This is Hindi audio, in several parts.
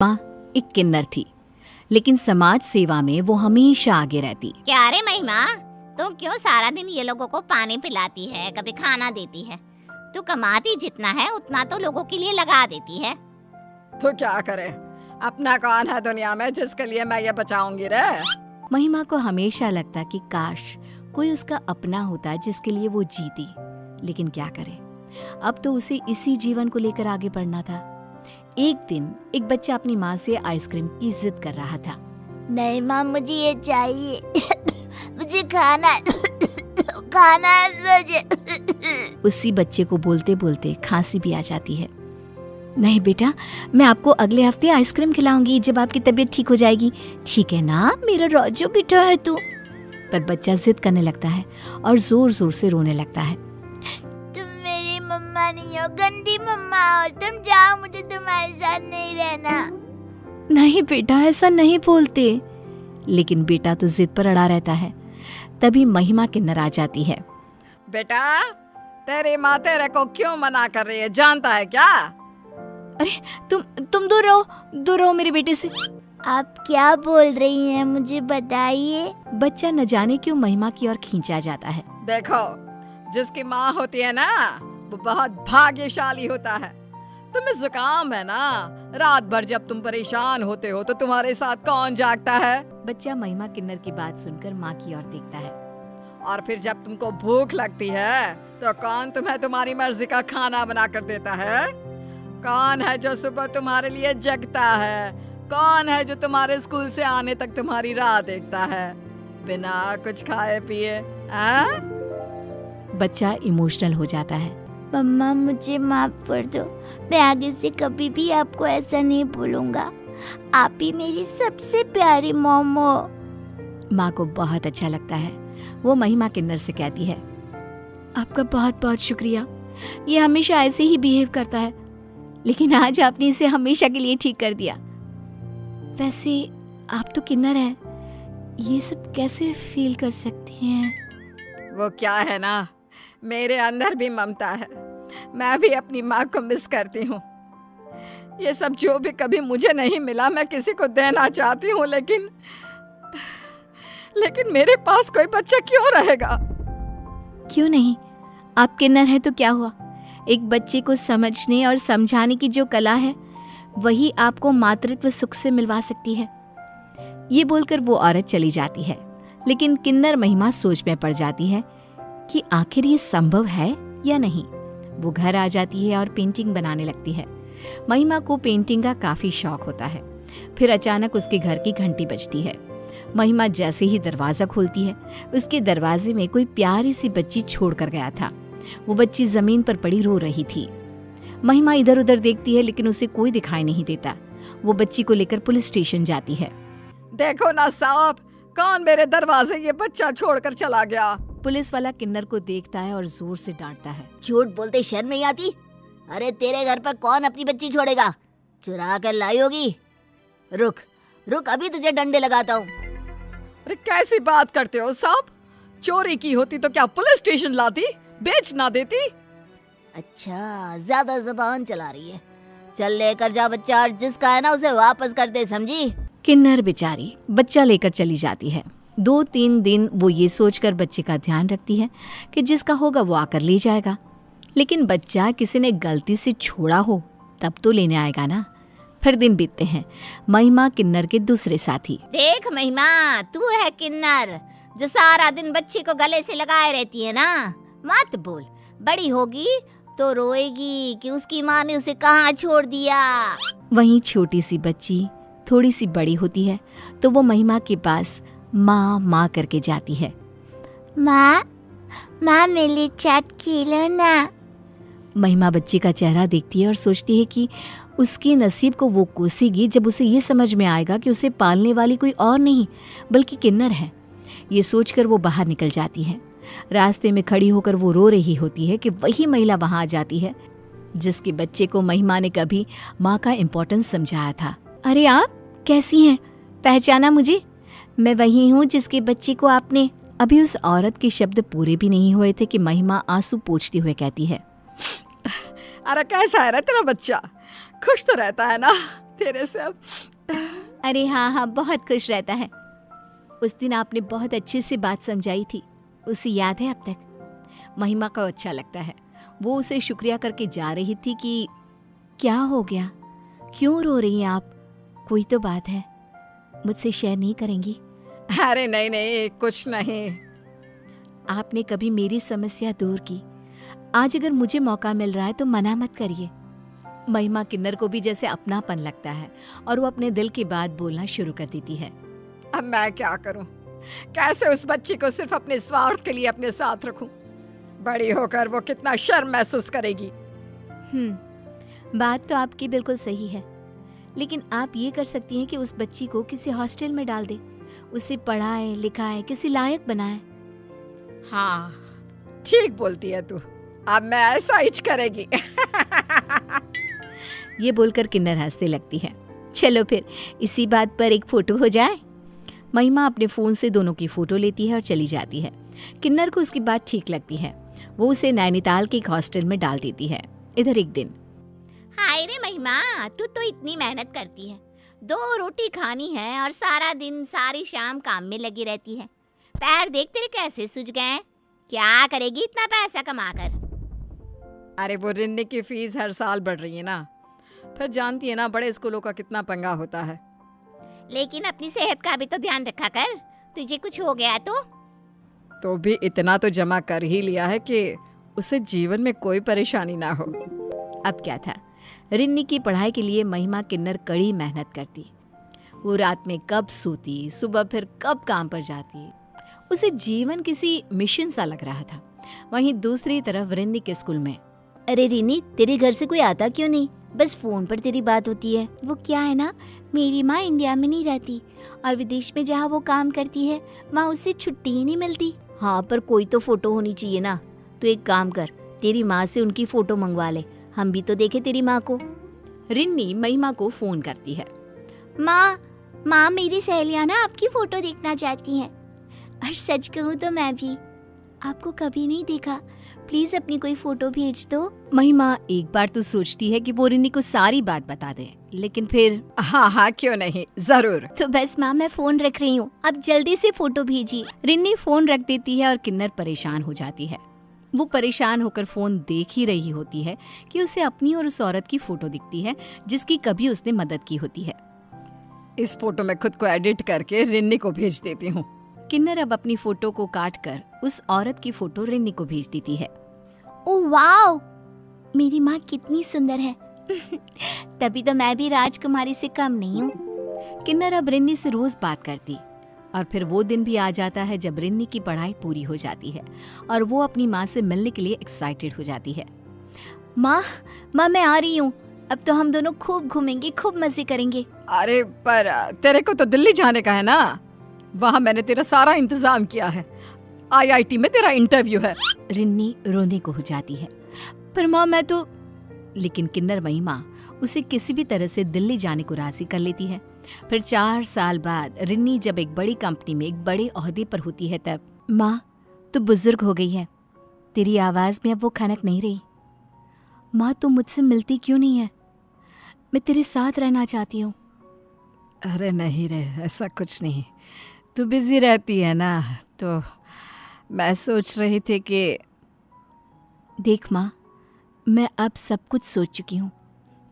माँ एक किन्नर थी, लेकिन समाज सेवा में वो हमेशा आगे रहती। क्या रे महिमा, तू क्यों सारा दिन ये लोगों को पानी पिलाती है, कभी खाना देती है? तू कमाती जितना है उतना तो लोगों के लिए लगा देती है। तो क्या करे, अपना कौन है दुनिया में जिसके लिए मैं ये बचाऊंगी रे। महिमा को हमेशा लगता कि काश कोई उसका अपना होता जिसके लिए वो जीती, लेकिन क्या करे, अब तो उसे इसी जीवन को लेकर आगे बढ़ना था। एक दिन एक बच्चा अपनी माँ से आइसक्रीम की जिद कर रहा था। नहीं माँ, मुझे ये चाहिए मुझे खाना खाना है मुझे। उसी बच्चे को बोलते बोलते खांसी भी आ जाती है। नहीं बेटा, मैं आपको अगले हफ्ते आइसक्रीम खिलाऊंगी जब आपकी तबीयत ठीक हो जाएगी, ठीक है ना मेरा रोजो बेटा है तू। पर बच्चा जिद करने लगता है और जोर जोर से रोने लगता है। तुम मेरी मम्मा नहीं हो, गंदी मम्मा हो, तुम जाओ, मुझे तुम्हारे साथ नहीं रहना। नहीं बेटा, ऐसा नहीं बोलते। लेकिन बेटा तो जिद पर अड़ा रहता है। तभी महिमा किन्नर आ जाती है। बेटा, तेरी माँ तेरे को क्यों मना कर रही है, जानता है क्या? अरे तुम दूर रहो मेरे बेटे से। आप क्या बोल रही हैं, मुझे बताइए। बच्चा न जाने क्यों महिमा की ओर खींचा जाता है। देखो, जिसकी माँ होती है ना, वो बहुत भाग्यशाली होता है। तुम्हें जुकाम है ना, रात भर जब तुम परेशान होते हो तो तुम्हारे साथ कौन जागता है? बच्चा महिमा किन्नर की बात सुनकर माँ की ओर देखता है। और फिर जब तुमको भूख लगती है तो कौन तुम्हें तुम्हारी मर्जी का खाना बना कर देता है? कौन है जो सुबह तुम्हारे लिए जगता है? कौन है जो तुम्हारे स्कूल से आने तक तुम्हारी राह देखता है बिना कुछ खाए पिए? बच्चा इमोशनल हो जाता है। मम्मा, मुझे माफ कर दो, मैं आगे से कभी भी आपको ऐसा नहीं बोलूंगा। आप ही मेरी सबसे प्यारी मॉम हो। माँ को बहुत अच्छा लगता है। वो महिमा किन्नर से कहती है, आपका बहुत बहुत शुक्रिया, ये हमेशा ऐसे ही बिहेव करता है, लेकिन आज आपने इसे हमेशा के लिए ठीक कर दिया। वैसे आप तो किन्नर हैं, ये सब कैसे फील कर सकती हैं? वो क्या है ना, मेरे अंदर भी ममता है। मैं भी अपनी माँ को मिस करती हूँ। ये सब जो भी कभी मुझे नहीं मिला मैं किसी को देना चाहती हूँ, लेकिन मेरे पास कोई बच्चा क्यों रहेगा? क्यों नहीं, आप किन्नर हैं तो क्या हुआ? एक बच्चे को समझने और समझाने की जो कला है वही आपको मातृत्व सुख से मिलवा सकती है। ये बोलकर वो औरत चली जाती है, लेकिन किन्नर महिमा सोच में पड़ जाती है कि आखिर ये संभव है या नहीं। वो घर आ जाती है और पेंटिंग बनाने लगती है। महिमा को पेंटिंग का काफी शौक होता है। फिर अचानक उसके घर की घंटी बजती है। महिमा जैसे ही दरवाजा खोलती है, उसके दरवाजे में कोई प्यारी सी बच्ची छोड़कर गया था। वो बच्ची जमीन पर पड़ी रो रही थी। महिमा इधर उधर देखती है, लेकिन उसे कोई दिखाई नहीं देता। वो बच्ची को लेकर पुलिस स्टेशन जाती है। देखो ना साहब, कौन मेरे दरवाजे ये बच्चा छोड़कर चला गया? पुलिस वाला किन्नर को देखता है और जोर से डांटता है। झूठ बोलते शर्म नहीं आती? अरे तेरे घर पर कौन अपनी बच्ची छोड़ेगा? चुरा कर लाई होगी। रुक, अभी तुझे डंडे लगाता हूँ। अरे कैसी बात करते हो साहब? चोरी की होती तो क्या पुलिस स्टेशन लाती, बेच ना देती? अच्छा, ज्यादा जुबान चला रही है। चल लेकर जा बच्चा, और जिसका है ना उसे वापस कर दे, समझी? किन्नर बेचारी बच्चा लेकर चली जाती है। 2-3 दिन वो ये सोचकर बच्चे का ध्यान रखती है कि जिसका होगा वो आकर ले जाएगा, लेकिन बच्चा किसी ने गलती से छोड़ा हो तब तो लेने आएगा ना। फिर दिन बीतते हैं। महिमा किन्नर के दूसरे साथी। देख महिमा, तू है किन्नर जो सारा दिन बच्ची को गले से लगाए रहती है ना। मत बोल, बड़ी होगी तो रोएगी कि उसकी माँ ने उसे कहाँ छोड़ दिया। वहीं छोटी सी बच्ची थोड़ी सी बड़ी होती है तो वो महिमा के पास माँ करके जाती है। माँ मेरे साथ खेलो ना। महिमा बच्ची का चेहरा देखती है और सोचती है कि उसके नसीब को वो कोसेगी जब उसे ये समझ में आएगा कि उसे पालने वाली कोई और नहीं बल्कि किन्नर है। ये सोचकर वो बाहर निकल जाती है। रास्ते में खड़ी होकर वो रो रही होती है कि वही महिला वहां आ जाती है जिसके बच्चे को महिमा ने कभी माँ का इम्पोर्टेंस समझाया था। अरे आप कैसी हैं? पहचाना मुझे? मैं वही हूँ जिसके बच्चे को आपने। अभी उस औरत के शब्द पूरे भी नहीं हुए थे कि महिमा आंसू पोंछते हुए कहती है, अरे कैसा है रे तेरा बच्चा? खुश तो रहता है ना? तेरे से अब। अरे हाँ हाँ, बहुत खुश रहता है। उस दिन आपने बहुत अच्छे से बात समझाई थी, उसे याद है अब तक। महिमा को अच्छा लगता है। वो उसे शुक्रिया करके जा रही थी कि क्या हो गया, क्यों रो रही हैं आप? कोई तो बात है, मुझसे शेयर नहीं करेंगी? अरे नहीं नहीं, कुछ नहीं। आपने कभी मेरी समस्या दूर की, आज अगर मुझे मौका मिल रहा है तो मना मत करिए। महिमा किन्नर को भी जैसे अपनापन लगता है और वो अपने दिल की बात बोलना शुरू कर देती है। अब मैं क्या करूं? कैसे उस बच्ची को सिर्फ अपने स्वार्थ के लिए अपने साथ रखूं? बड़ी होकर वो कितना शर्म महसूस करेगी। बात तो आपकी बिल्कुल सही है, लेकिन आप ये कर सकती हैं कि उस बच्ची को किसी हॉस्टल में डाल दे, उसे पढ़ाए लिखाए, किसी लायक बनाए। हाँ, ठीक बोलती है तू। अब मैं ऐसा ही करेगी। ये बोलकर किन्नर हंसने लगती है। चलो फिर इसी बात पर एक फोटो हो जाए। महिमा अपने फोन से दोनों की फोटो लेती है और चली जाती है। किन्नर को उसकी बात ठीक लगती है। वो उसे नैनीताल के एक हॉस्टल में डाल देती है। इधर एक दिन, हाय रे महिमा, तू तो इतनी मेहनत करती है, 2 रोटी खानी है और सारा दिन सारी शाम काम में लगी रहती है। पैर देख तेरे कैसे सूज गए हैं। क्या करेगी इतना पैसा कमाकर? अरे वो रिन्नी की फीस हर साल बढ़ रही है ना, फिर जानती है ना बड़े स्कूलों का कितना पंगा होता है। लेकिन अपनी सेहत का भी तो ध्यान रखा कर, तुझे कुछ हो गया तो भी इतना तो जमा कर ही लिया है कि उसे जीवन में कोई परेशानी ना हो। अब क्या था, रिन्नी की पढ़ाई के लिए महिमा किन्नर कड़ी मेहनत करती। वो रात में कब सोती, सुबह फिर कब काम पर जाती। उसे जीवन किसी मिशन सा लग रहा था। वहीं दूसरी तरफ रिन्नी के स्कूल में, अरे रिनी, तेरे घर से कोई आता क्यों नहीं? बस फोन पर तेरी बात होती है। वो क्या है ना, मेरी माँ इंडिया में नहीं रहती और विदेश में जहाँ वो काम करती है वहाँ उससे छुट्टी ही नहीं मिलती। हाँ, पर कोई तो फोटो होनी चाहिए ना। तो एक काम कर, तेरी माँ से उनकी फोटो मंगवा ले, हम भी तो देखे तेरी माँ को। रिन्नी महिमा को फोन करती है। माँ मेरी सहेलियाँ ना आपकी फोटो देखना चाहती हैं। और सच कहूँ तो मैं भी आपको कभी नहीं देखा, प्लीज अपनी कोई फोटो भेज दो। महिमा एक बार तो सोचती है कि वो रिन्नी को सारी बात बता दे, लेकिन फिर हाँ हाँ, क्यों नहीं, जरूर। तो बस माँ, मैं फोन रख रही हूँ, अब जल्दी से फोटो भेजिए। रिन्नी फोन रख देती है और किन्नर परेशान हो जाती है। वो परेशान होकर फोन देख ही रही होती है कि उसे अपनी और उस औरत की फोटो दिखती है जिसकी कभी उसने मदद की होती है। इस फोटो में खुद को एडिट करके रिन्नी को भेज देती हूँ। किन्नर अब अपनी फोटो को काट कर उस औरत की फोटो रिन्नी को भेज देती है। ओह वाओ, मेरी माँ कितनी सुंदर है। तभी तो मैं भी राजकुमारी से कम नहीं हूँ। किन्नर अब रिन्नी से रोज बात करती और फिर वो दिन भी आ जाता है जब रिन्नी की पढ़ाई पूरी हो जाती है और वो अपनी माँ से मिलने के लिए एक्साइटेड हो जाती है। माँ मैं आ रही हूँ, अब तो हम दोनों खूब घूमेंगे, खूब मजे करेंगे। अरे पर तेरे को तो दिल्ली जाने का है ना, वहाँ मैंने तेरा सारा इंतजाम किया है। IIT में तेरा इंटरव्यू है। रिन्नी रोने को हो जाती है। पर माँ मैं तो, लेकिन किन्नर महिमा उसे किसी भी तरह से दिल्ली जाने को राजी कर लेती है। फिर 4 साल बाद रिन्नी जब एक बड़ी कंपनी में एक बड़े ओहदे पर होती है तब, माँ तू बुजुर्ग हो गई है, तेरी आवाज में अब वो खनक नहीं रही। माँ तू मुझसे मिलती क्यों नहीं है, मैं तेरे साथ रहना चाहती हूँ। अरे नहीं रे, ऐसा कुछ नहीं, तू बिजी रहती है ना, तो मैं सोच रही थी कि देख माँ, मैं अब सब कुछ सोच चुकी हूँ।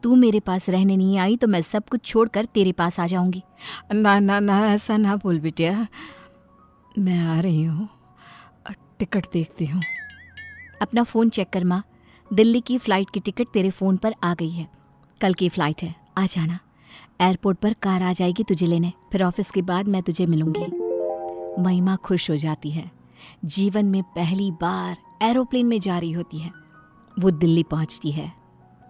तू मेरे पास रहने नहीं आई तो मैं सब कुछ छोड़कर तेरे पास आ जाऊंगी। ना ना ना, ऐसा ना बोल बिटिया, मैं आ रही हूँ, टिकट देखती हूँ। अपना फ़ोन चेक कर माँ, दिल्ली की फ़्लाइट की टिकट तेरे फ़ोन पर आ गई है। कल की फ़्लाइट है, आ जाना। एयरपोर्ट पर कार आ जाएगी तुझे लेने, फिर ऑफिस के बाद मैं तुझे मिलूंगी। महिमा खुश हो जाती है। जीवन में पहली बार एरोप्लेन में जा रही होती है। वो दिल्ली पहुंचती है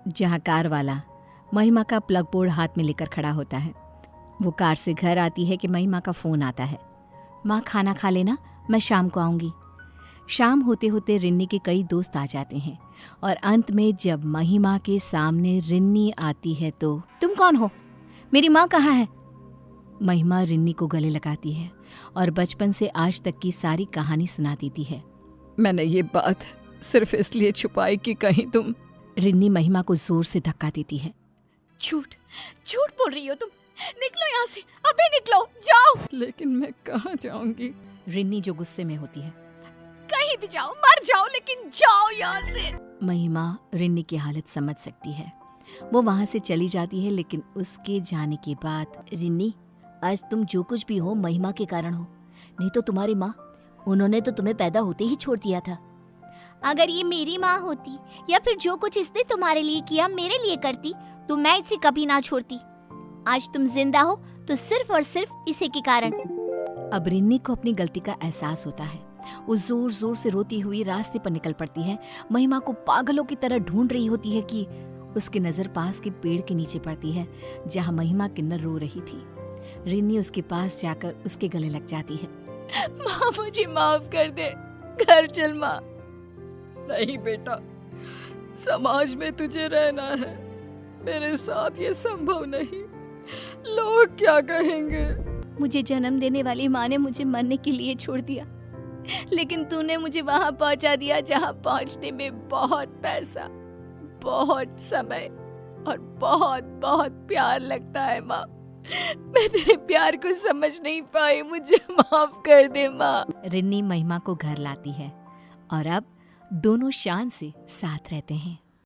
जहां कार वाला महिमा का प्लग बोर्ड हाथ में लेकर खड़ा होता है। वो कार से घर आती है कि महिमा का फ़ोन आता है। माँ खाना खा लेना, मैं शाम को आऊँगी। शाम होते होते रिन्नी के कई दोस्त आ जाते हैं और अंत में जब महिमा के सामने रिन्नी आती है तो, तुम कौन हो, मेरी माँ कहाँ है? महिमा रिन्नी को गले लगाती है और बचपन से आज तक की सारी कहानी सुना देती है। मैंने ये बात सिर्फ इसलिए छुपाई कि कहीं तुम। रिन्नी महिमा को जोर से धक्का देती है। झूठ झूठ बोल रही हो तुम। निकलो यहाँ से, अभी निकलो, जाओ। लेकिन मैं कहाँ जाऊंगी? रिन्नी जो गुस्से में होती है, कहीं भी जाओ, मर जाओ, लेकिन जाओ यहाँ से। महिमा रिन्नी की हालत समझ सकती है। वो वहाँ से चली जाती है, लेकिन उसके जाने के बाद, रिन्नी, आज तुम जो कुछ भी हो महिमा के कारण हो, नहीं तो तुम्हारी माँ, उन्होंने तो तुम्हें पैदा होते ही छोड़ दिया था। अगर ये मेरी माँ होती या फिर जो कुछ इसने तुम्हारे लिए किया मेरे लिए करती, तो मैं इसे कभी ना छोड़ती। आज तुम जिंदा हो तो सिर्फ और सिर्फ इसी के कारण। अब रिन्नी को अपनी गलती का एहसास होता है। वो जोर जोर से रोती हुई रास्ते पर निकल पड़ती है। महिमा को पागलों की तरह ढूंढ रही होती है कि उसकी नजर पास के पेड़ के नीचे पड़ती है, जहाँ महिमा किन्नर रो रही थी। रिन्नी उसके पास जाकर उसके गले लग जाती है। माँ, मुझे माफ कर दे, घर चल माँ। नहीं बेटा, समाज में तुझे रहना है, मेरे साथ ये संभव नहीं। लोग क्या कहेंगे? मुझे जन्म देने वाली माँ ने मुझे मरने के लिए छोड़ दिया, लेकिन तूने मुझे वहां पहुंचा दिया जहां पहुंचने में बहुत पैसा, बहुत समय और बहुत बहुत प्यार लगता है। माँ, मैं तेरे प्यार को समझ नहीं पाई, मुझे माफ कर दे माँ। रिन्नी महिमा को घर लाती है और अब दोनों शान से साथ रहते हैं।